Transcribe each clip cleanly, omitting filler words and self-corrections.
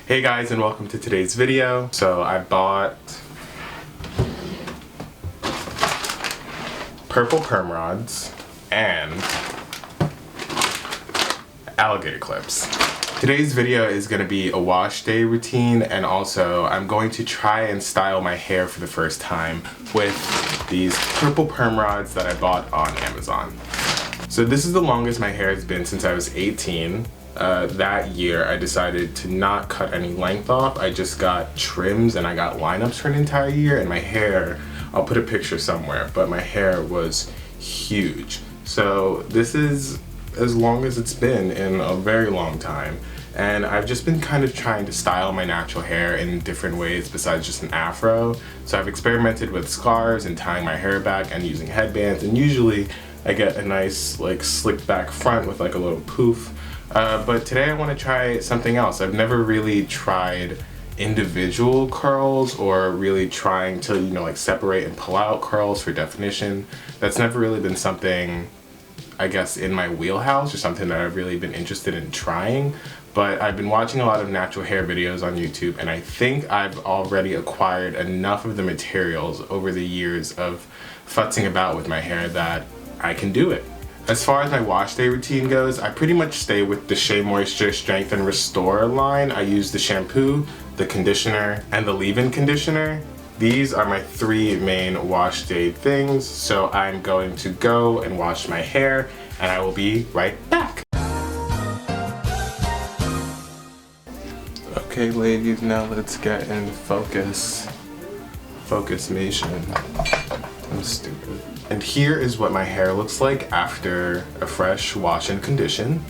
Hey guys, and welcome to today's video. So I bought purple perm rods and alligator clips. Today's video is going to be a wash day routine, and also I'm going to try and style my hair for the first time with these purple perm rods that I bought on Amazon. So this is the longest my hair has been since I was 18. That year I decided to not cut any length off. I just got trims and I got lineups for an entire year, and my hair, I'll put a picture somewhere, but my hair was huge. So this is as long as it's been in a very long time, and I've just been kind of trying to style my natural hair in different ways besides just an afro. So I've experimented with scarves and tying my hair back and using headbands, and usually I get a nice like slicked back front with like a little poof. But today I want to try something else. I've never really tried individual curls or really trying to, like separate and pull out curls for definition. That's never really been something, I guess, in my wheelhouse or something that I've really been interested in trying. But I've been watching a lot of natural hair videos on YouTube, and I think I've already acquired enough of the materials over the years of futzing about with my hair that I can do it. As far as my wash day routine goes, I pretty much stay with the Shea Moisture Strength and Restore line. I use the shampoo, the conditioner, and the leave-in conditioner. These are my three main wash day things, so I'm going to go and wash my hair, and I will be right back. Okay ladies, now let's get in focus. Focusmation. I'm stupid. And here is what my hair looks like after a fresh wash and condition.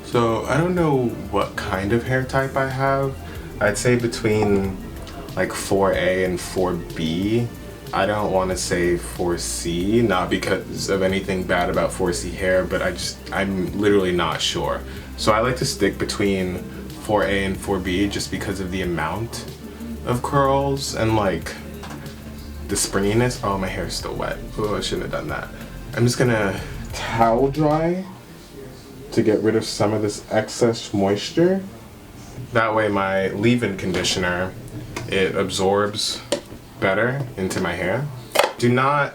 So I don't know what kind of hair type I have. I'd say between like 4A and 4B. I don't want to say 4C, not because of anything bad about 4C hair, but I'm literally not sure. So I like to stick between 4A and 4B just because of the amount of curls and like the springiness. Oh, my hair's still wet. Oh, I shouldn't have done that. I'm just gonna towel dry to get rid of some of this excess moisture. That way my leave-in conditioner, it absorbs better into my hair. Do not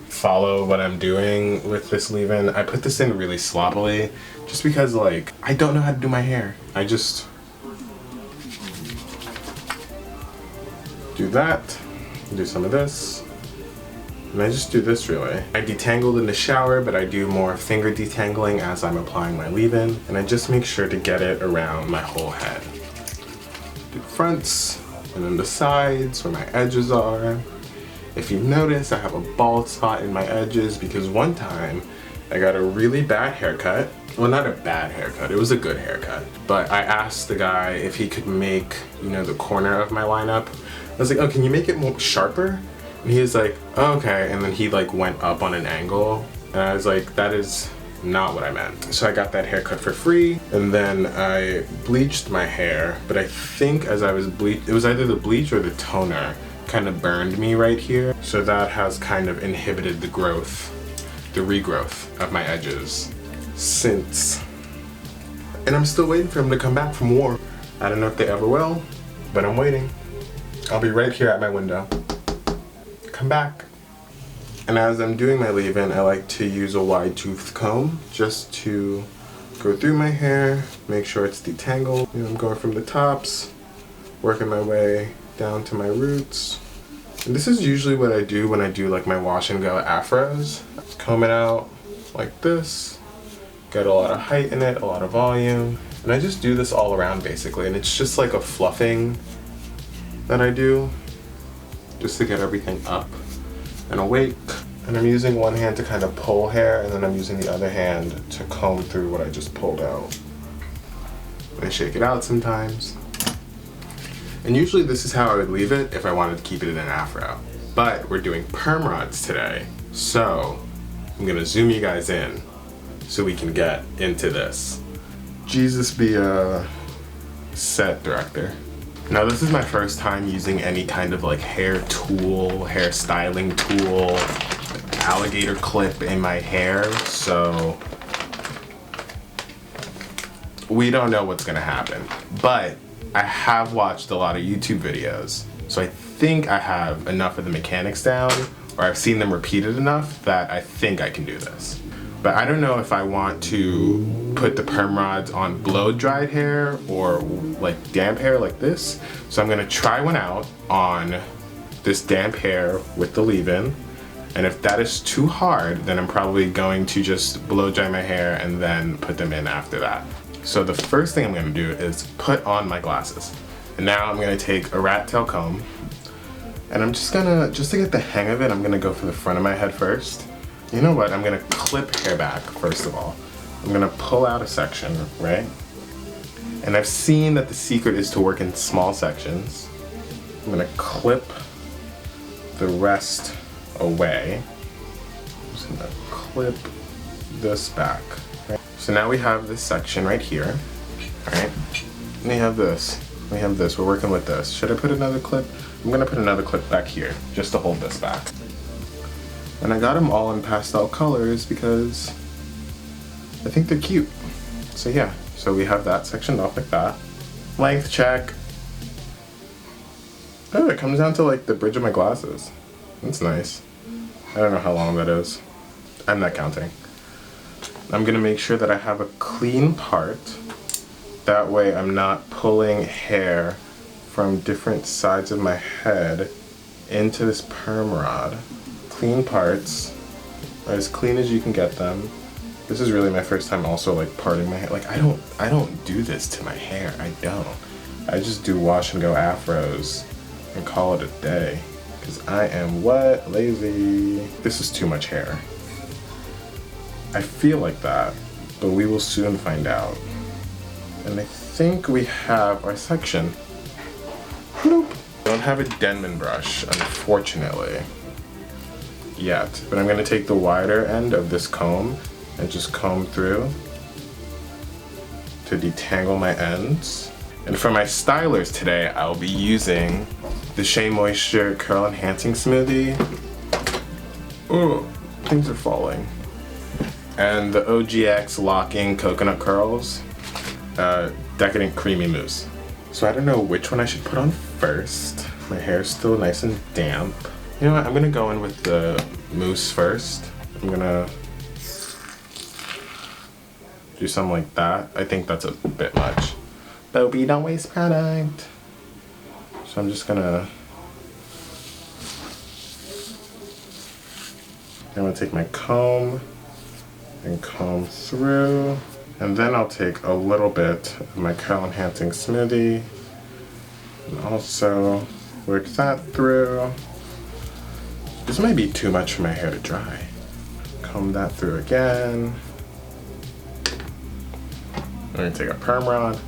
follow what I'm doing with this leave-in. I put this in really sloppily just because like I don't know how to do my hair. I just do that. Do some of this, and I just do this really. I detangled in the shower, but I do more finger detangling as I'm applying my leave-in, and I just make sure to get it around my whole head. Do the fronts, and then the sides where my edges are. If you notice, I have a bald spot in my edges because one time I got a really bad haircut. Well, not a bad haircut, it was a good haircut. But I asked the guy if he could make, the corner of my lineup. I was like, oh, can you make it more sharper? And he was like, oh, okay. And then he like went up on an angle. And I was like, that is not what I meant. So I got that haircut for free. And then I bleached my hair. But I think as I was it was either the bleach or the toner kind of burned me right here. So that has kind of inhibited the growth, the regrowth of my edges since. And I'm still waiting for him to come back from war. I don't know if they ever will, but I'm waiting. I'll be right here at my window. Come back. And as I'm doing my leave-in, I like to use a wide tooth comb just to go through my hair, make sure it's detangled. I'm going from the tops, working my way down to my roots. And this is usually what I do when I do like my wash and go afros. Comb it out like this, get a lot of height in it, a lot of volume. And I just do this all around basically, and it's just like a fluffing that I do just to get everything up and awake. And I'm using one hand to kind of pull hair, and then I'm using the other hand to comb through what I just pulled out. I shake it out sometimes. And usually this is how I would leave it if I wanted to keep it in an afro. But we're doing perm rods today, so I'm gonna zoom you guys in so we can get into this. Jesus be a set director. Now this is my first time using any kind of like hair tool, hair styling tool, alligator clip in my hair, so we don't know what's gonna happen. But I have watched a lot of YouTube videos, so I think I have enough of the mechanics down, or I've seen them repeated enough that I think I can do this. But I don't know if I want to put the perm rods on blow dried hair or like damp hair like this. So I'm gonna try one out on this damp hair with the leave-in. And if that is too hard, then I'm probably going to just blow dry my hair and then put them in after that. So the first thing I'm gonna do is put on my glasses. And now I'm gonna take a rat tail comb, and I'm just to get the hang of it, I'm gonna go for the front of my head first. You know what, I'm gonna clip hair back first of all. I'm gonna pull out a section, right? And I've seen that the secret is to work in small sections. I'm gonna clip the rest away. I'm just gonna clip this back. Right? So now we have this section right here, right? And we have this. We're working with this. Should I put another clip? I'm gonna put another clip back here just to hold this back. And I got them all in pastel colors because I think they're cute. So yeah, so we have that sectioned off like that. Length check. Oh, it comes down to like the bridge of my glasses. That's nice. I don't know how long that is. I'm not counting. I'm gonna make sure that I have a clean part. That way I'm not pulling hair from different sides of my head into this perm rod. Clean parts, as clean as you can get them. This is really my first time also like parting my hair. Like I don't do this to my hair, I don't. I just do wash and go afros and call it a day. Cause I am what? Lazy. This is too much hair. I feel like that, but we will soon find out. And I think we have our section. Nope. I don't have a Denman brush, unfortunately, yet. But I'm gonna take the wider end of this comb and just comb through to detangle my ends. And for my stylers today, I'll be using the Shea Moisture Curl Enhancing Smoothie. Oh, things are falling. And the OGX Locking Coconut Curls, Decadent Creamy Mousse. So I don't know which one I should put on first. My hair's still nice and damp. You know what, I'm gonna go in with the mousse first. I'm gonna do something like that. I think that's a bit much. Bobby, don't waste product. So I'm just gonna take my comb and comb through. And then I'll take a little bit of my curl enhancing smoothie and also work that through. This might be too much for my hair to dry. Comb that through again. I'm gonna take a perm rod.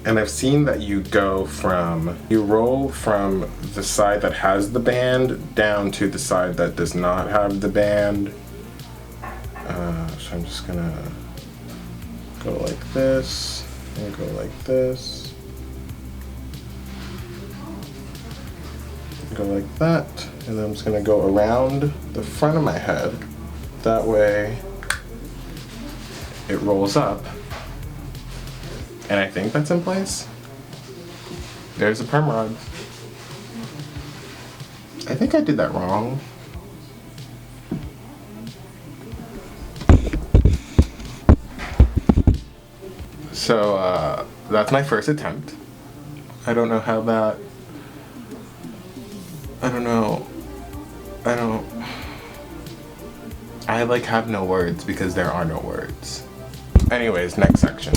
And I've seen that you roll from the side that has the band down to the side that does not have the band. So I'm just gonna go like this, and go like this, go like that, and then I'm just gonna go around the front of my head. That way it rolls up. And I think that's in place. There's a perm rod. I think I did that wrong. So that's my first attempt. I don't know how that, I like have no words because there are no words. Anyways, next section.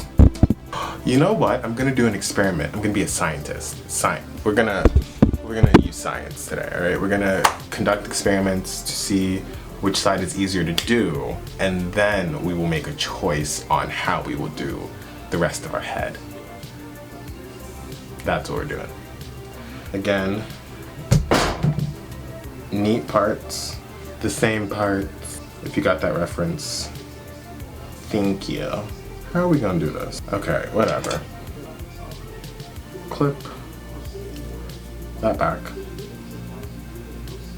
You know what? I'm gonna do an experiment. I'm gonna be a scientist. We're gonna use science today, all right? We're gonna conduct experiments to see which side is easier to do, and then we will make a choice on how we will do the rest of our head. That's what we're doing. Again, neat parts, the same parts. If you got that reference, thank you. How are we gonna do this? Okay, whatever. Clip that back.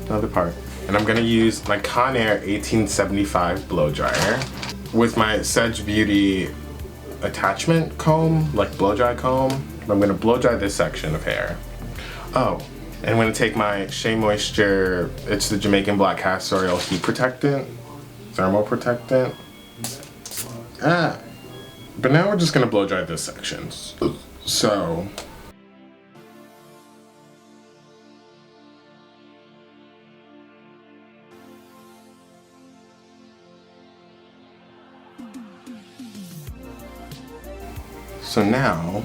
Another part. And I'm gonna use my Conair 1875 blow dryer with my Sedge Beauty attachment comb, like blow dry comb. I'm gonna blow dry this section of hair. Oh, and I'm gonna take my Shea Moisture, it's the Jamaican Black Castor Oil Heat Protectant, Thermal Protectant. But now we're just gonna blow dry this section. So, now,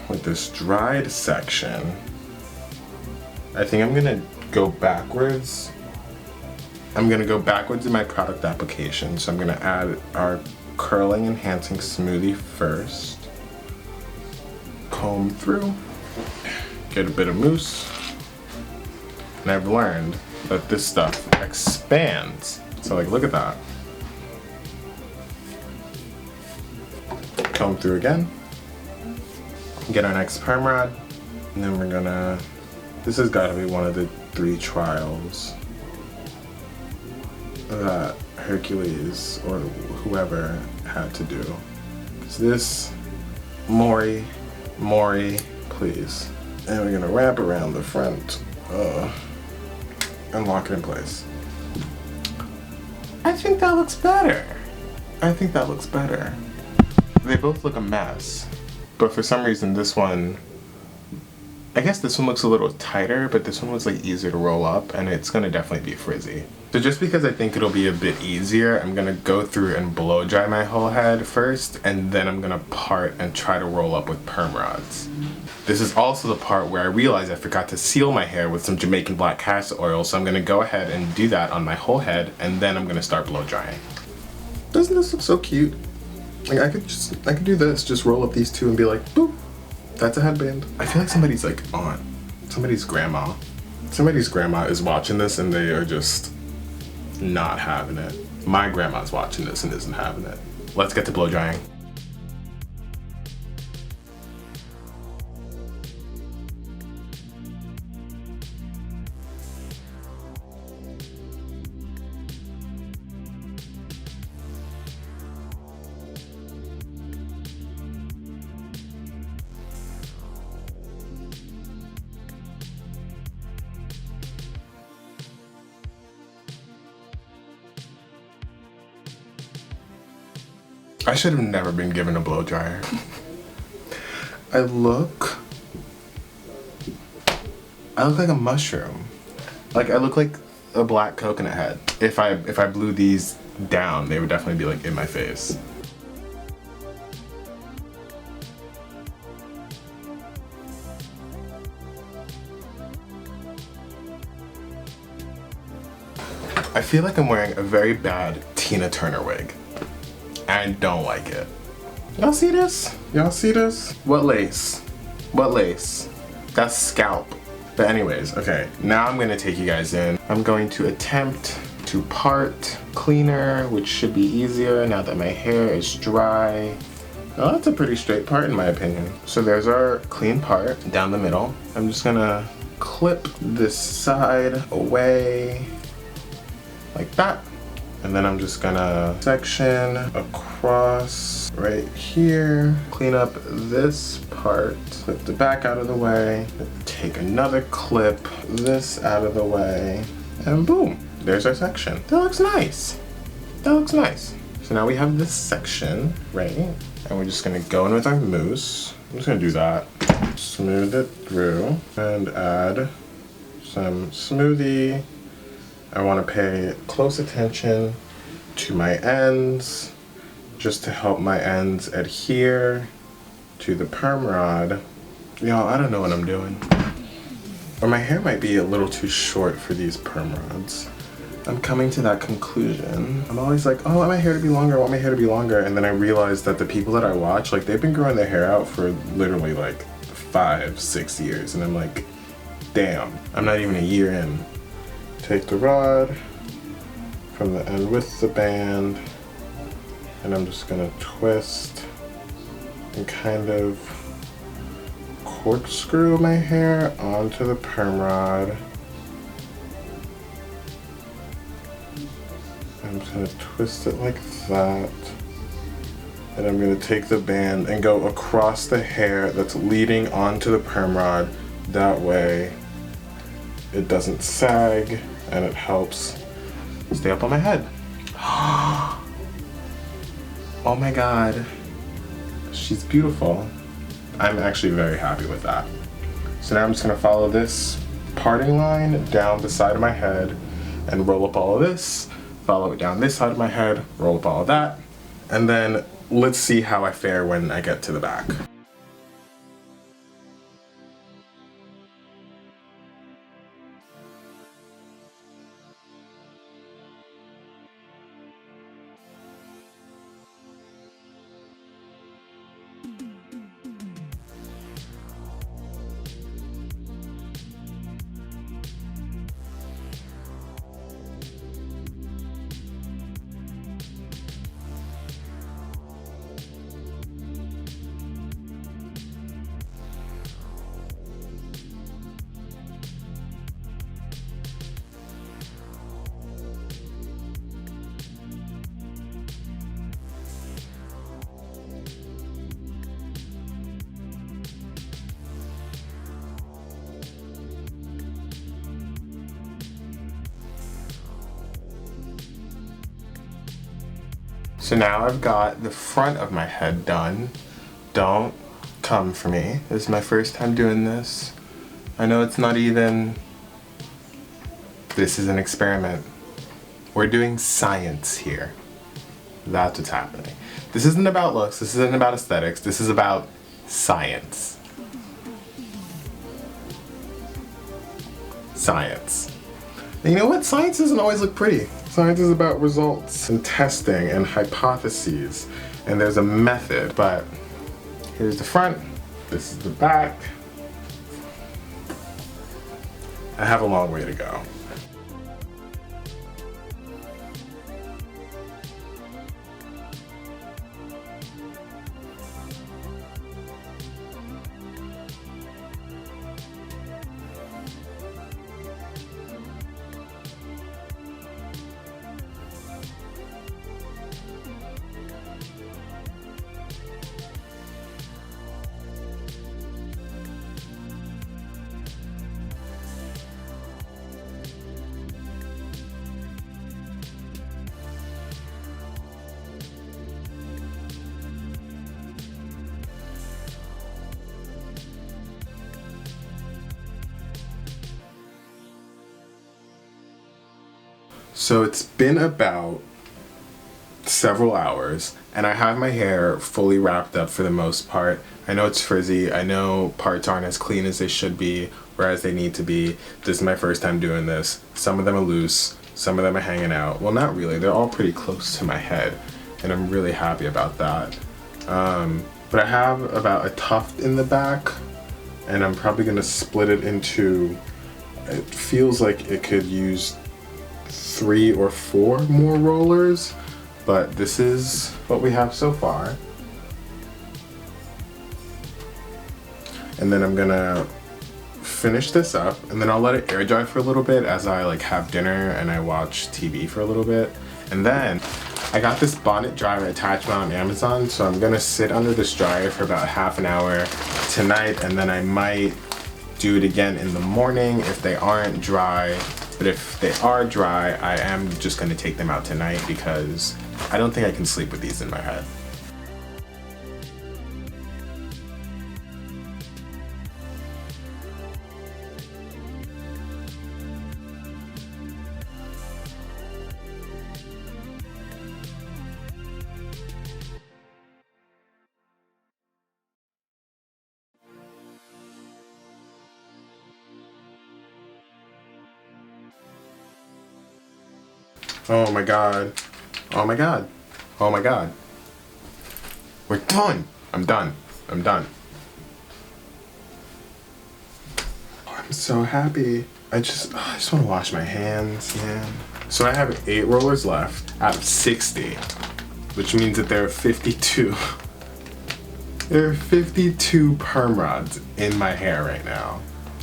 with this dried section, I think I'm gonna go backwards. I'm gonna go backwards in my product application. So I'm gonna add our curling enhancing smoothie first. Comb through, get a bit of mousse. And I've learned that this stuff expands. So like, look at that. Comb through again. Get our next perm rod. And then we're gonna, this has gotta be one of the 3 trials that Hercules or whoever had to do. So this, Maury, please. And we're gonna wrap around the front and lock it in place. I think that looks better. They both look a mess, but for some reason this one, I guess this one looks a little tighter, but this one was like easier to roll up, and it's gonna definitely be frizzy. So just because I think it'll be a bit easier, I'm gonna go through and blow dry my whole head first, and then I'm gonna part and try to roll up with perm rods. This is also the part where I realized I forgot to seal my hair with some Jamaican Black Castor Oil, so I'm gonna go ahead and do that on my whole head, and then I'm gonna start blow drying. Doesn't this look so cute? Like I could do this, just roll up these two and be like, boop. That's a headband. I feel like somebody's like aunt, somebody's grandma is watching this and they are just not having it. My grandma's watching this and isn't having it. Let's get to blow drying. I should have never been given a blow dryer. I look like a mushroom. Like I look like a black coconut head. If I blew these down, they would definitely be like in my face. I feel like I'm wearing a very bad Tina Turner wig. I don't like it. Y'all see this? Y'all see this? What lace? What lace? That's scalp. But anyways, okay, now I'm gonna take you guys in. I'm going to attempt to part cleaner, which should be easier now that my hair is dry. Well, that's a pretty straight part in my opinion. So there's our clean part down the middle. I'm just gonna clip this side away like that. And then I'm just gonna section across right here, clean up this part, clip the back out of the way, take another clip, this out of the way, and boom, there's our section. That looks nice. That looks nice. So now we have this section, right? And we're just gonna go in with our mousse. I'm just gonna do that. Smooth it through and add some smoothie. I want to pay close attention to my ends, just to help my ends adhere to the perm rod. Y'all, I don't know what I'm doing. Or my hair might be a little too short for these perm rods. I'm coming to that conclusion. I'm always like, oh, I want my hair to be longer, I want my hair to be longer. And then I realize that the people that I watch, like they've been growing their hair out for literally like 5-6 years. And I'm like, damn, I'm not even a year in. Take the rod from the end with the band, and I'm just gonna twist and kind of corkscrew my hair onto the perm rod. I'm just gonna twist it like that And I'm gonna take the band and go across the hair that's leading onto the perm rod. That way it doesn't sag and it helps stay up on my head. Oh my God, she's beautiful. I'm actually very happy with that. So now I'm just gonna follow this parting line down the side of my head and roll up all of this, follow it down this side of my head, roll up all of that, and then let's see how I fare when I get to the back. So now I've got the front of my head done. Don't come for me. This is my first time doing this. I know it's not even. This is an experiment. We're doing science here. That's what's happening. This isn't about looks, this isn't about aesthetics, this is about science. Science. And you know what? Science doesn't always look pretty. Science is about results and testing and hypotheses, and there's a method. But here's the front, this is the back. I have a long way to go. So it's been about several hours and I have my hair fully wrapped up for the most part. I know it's frizzy, I know parts aren't as clean as they should be or as they need to be. This is my first time doing this. Some of them are loose, some of them are hanging out. Well, not really, they're all pretty close to my head and I'm really happy about that. But I have about a tuft in the back and I'm probably gonna split it into, it feels like it could use 3 or 4 more rollers, but this is what we have so far. And then I'm gonna finish this up and then I'll let it air dry for a little bit as I like have dinner and I watch TV for a little bit. And then I got this bonnet dryer attachment on Amazon, so I'm gonna sit under this dryer for about half an hour tonight, and then I might do it again in the morning if they aren't dry. But if they are dry, I am just gonna take them out tonight because I don't think I can sleep with these in my head. Oh my God. Oh my God. Oh my God. We're done. I'm done. I'm done. Oh, I'm so happy. I just want to wash my hands, man. So I have 8 rollers left out of 60, which means that there are 52. There are 52 perm rods in my hair right now.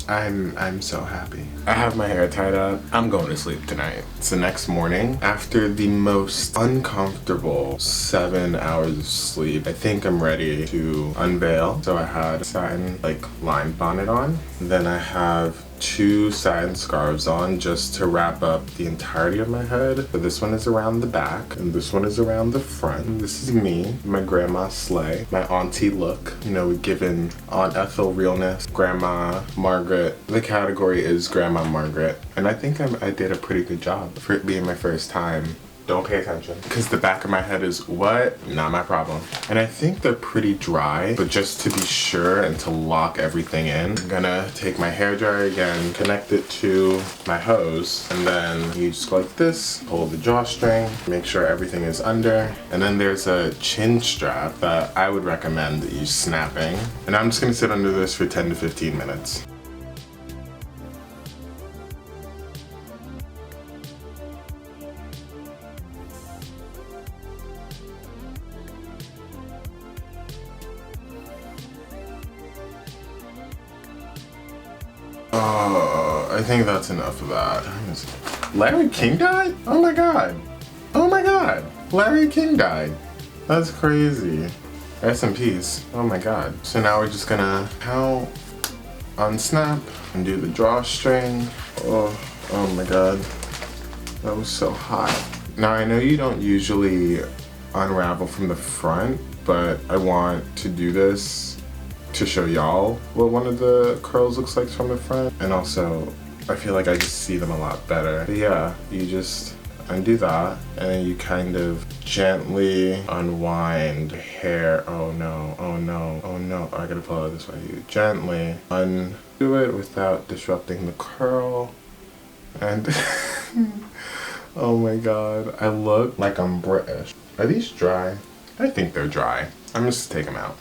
I'm so happy. I have my hair tied up. I'm going to sleep tonight. It's the next morning. After the most uncomfortable 7 hours of sleep, I think I'm ready to unveil. So I had a satin like line bonnet on. Then I have 2 satin scarves on just to wrap up the entirety of my head. But this one is around the back and this one is around the front. This is me, my grandma sleigh, my auntie look. You know, given Aunt Ethel realness, Grandma Margaret. The category is Grandma Margaret. And I think I did a pretty good job for it being my first time. Don't pay attention. Because the back of my head is what? Not my problem. And I think they're pretty dry, but just to be sure and to lock everything in, I'm gonna take my hairdryer again, connect it to my hose, and then you just go like this, pull the drawstring, make sure everything is under, and then there's a chin strap that I would recommend that you snapping. And I'm just gonna sit under this for 10 to 15 minutes. I think that's enough of that. Larry King died? Oh my god. Oh my god. Larry King died. That's crazy. Rest in peace. Oh my god. So now we're just gonna unsnap and do the drawstring. Oh my god. That was so hot. Now I know you don't usually unravel from the front, but I want to do this to show y'all what one of the curls looks like from the front, and also I feel like I just see them a lot better. But yeah, you just undo that and then you kind of gently unwind your hair. Oh no, oh no, oh no. I gotta pull it this way. You gently undo it without disrupting the curl. And oh my god, I look like I'm British. Are these dry? I think they're dry. I'm just gonna take them out.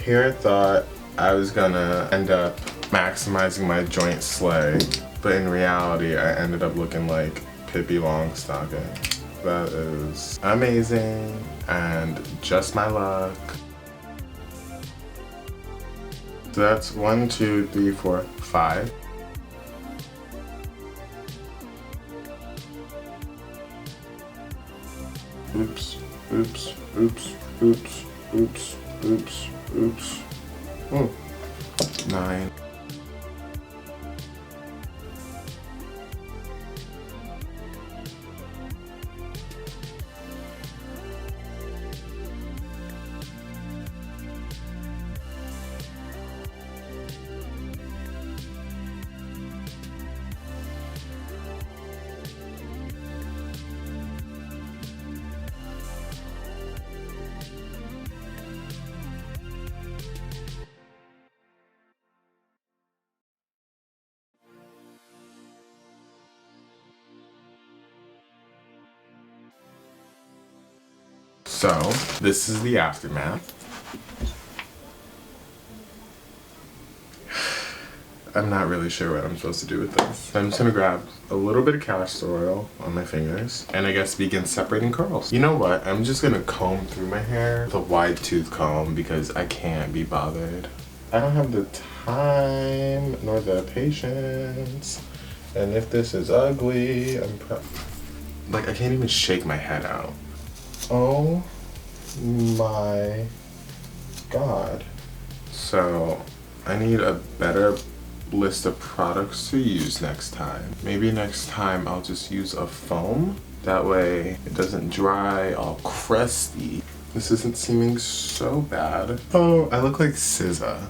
Here I thought I was gonna end up maximizing my joint sleigh, but in reality I ended up looking like Pippi Longstocking. That is amazing and just my luck. So that's 1, 2, 3, 4, 5. Oops, oops, oops, oops, oops, oops. Oops. 9. So, this is the aftermath. I'm not really sure what I'm supposed to do with this. I'm just gonna grab a little bit of castor oil on my fingers and I guess begin separating curls. You know what? I'm just gonna comb through my hair with a wide tooth comb because I can't be bothered. I don't have the time nor the patience. And if this is ugly, like I can't even shake my head out. Oh my god. So I need a better list of products to use next time. Maybe next time I'll just use a foam. That way it doesn't dry all crusty. This isn't seeming so bad. Oh, I look like SZA.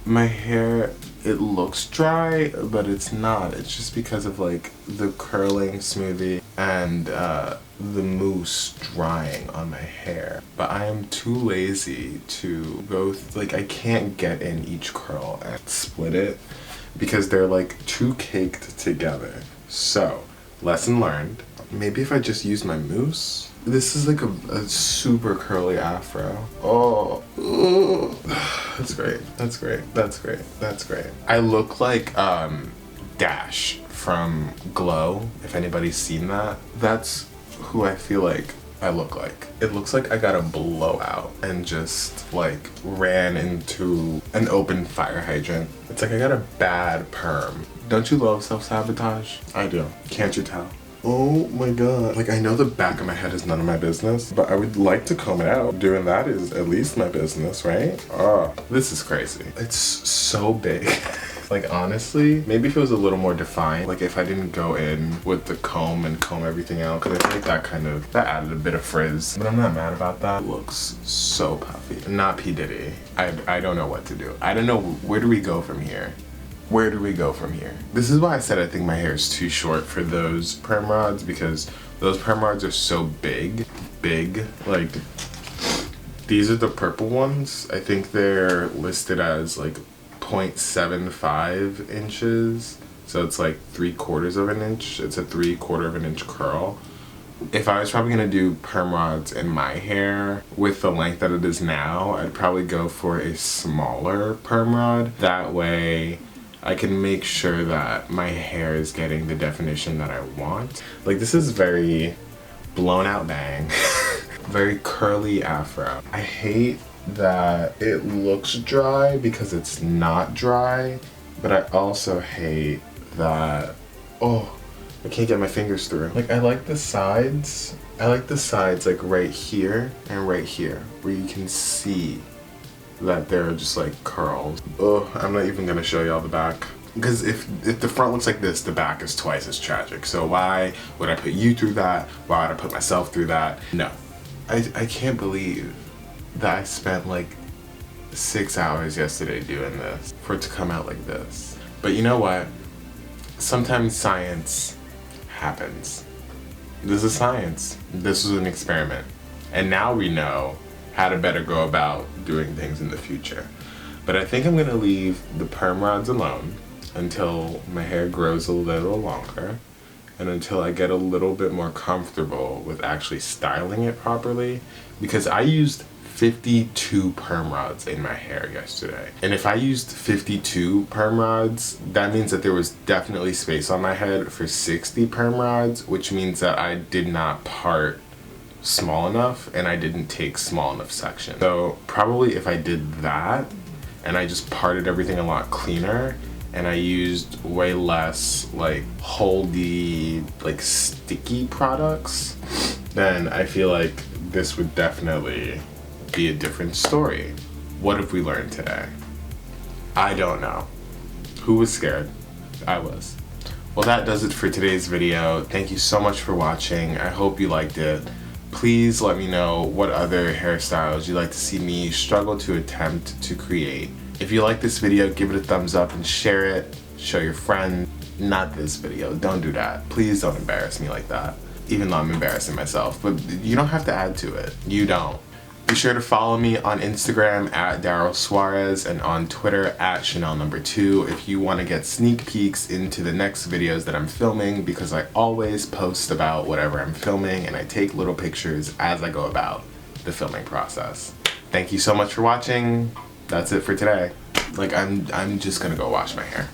My hair, it looks dry, but it's not. It's just because of like the curling smoothie and the mousse drying on my hair. But I am too lazy to go, like I can't get in each curl and split it because they're like too caked together. So, lesson learned. Maybe if I just use my mousse? This is like a super curly afro. Oh, that's great, that's great, that's great, that's great. I look like Dash from Glow, if anybody's seen that. That's who I feel like I look like. It looks like I got a blowout and just like ran into an open fire hydrant. It's like I got a bad perm. Don't you love self-sabotage? I do. Can't you tell? Oh my god. Like, I know the back of my head is none of my business, but I would like to comb it out. Doing that is at least my business, right? Oh, this is crazy. It's so big. Like, honestly, maybe if it was a little more defined, like if I didn't go in with the comb and comb everything out, because I feel like that added a bit of frizz. But I'm not mad about that. It looks so puffy. Not P. Diddy. I don't know what to do. I don't know, where do we go from here? Where do we go from here? This is why I said I think my hair is too short for those perm rods, because those perm rods are so big. Like, these are the purple ones. I think they're listed as like 0.75 inches. So it's like 3/4 of an inch. It's a 3/4 of an inch curl. If I was probably gonna do perm rods in my hair with the length that it is now, I'd probably go for a smaller perm rod. That way, I can make sure that my hair is getting the definition that I want. Like, this is very blown out bang. Very curly afro. I hate that it looks dry because it's not dry, but I also hate that, oh, I can't get my fingers through. Like, I like the sides. I like the sides like right here and right here, where you can see that they're just like curls. Oh, I'm not even gonna show y'all the back. Because if the front looks like this, the back is twice as tragic. So why would I put you through that? Why would I put myself through that? No. I can't believe that I spent like 6 hours yesterday doing this for it to come out like this. But you know what? Sometimes science happens. This is science. This was an experiment. And now we know how to better go about doing things in the future. But I think I'm gonna leave the perm rods alone until my hair grows a little longer and until I get a little bit more comfortable with actually styling it properly, because I used 52 perm rods in my hair yesterday. And if I used 52 perm rods, that means that there was definitely space on my head for 60 perm rods, which means that I did not part small enough and I didn't take small enough sections. So probably if I did that and I just parted everything a lot cleaner and I used way less like holdy, like sticky products, then I feel like this would definitely be a different story. What have we learned today? I don't know. Who was scared? I was. Well, that does it for today's video. Thank you so much for watching. I hope you liked it. Please let me know what other hairstyles you'd like to see me struggle to attempt to create. If you like this video, give it a thumbs up and share it. Show your friend. Not this video. Don't do that. Please don't embarrass me like that. Even though I'm embarrassing myself. But you don't have to add to it. You don't. Be sure to follow me on Instagram at Daryl Suarez and on Twitter at Chanel2 if you want to get sneak peeks into the next videos that I'm filming, because I always post about whatever I'm filming and I take little pictures as I go about the filming process. Thank you so much for watching. That's it for today. Like, I'm just gonna go wash my hair.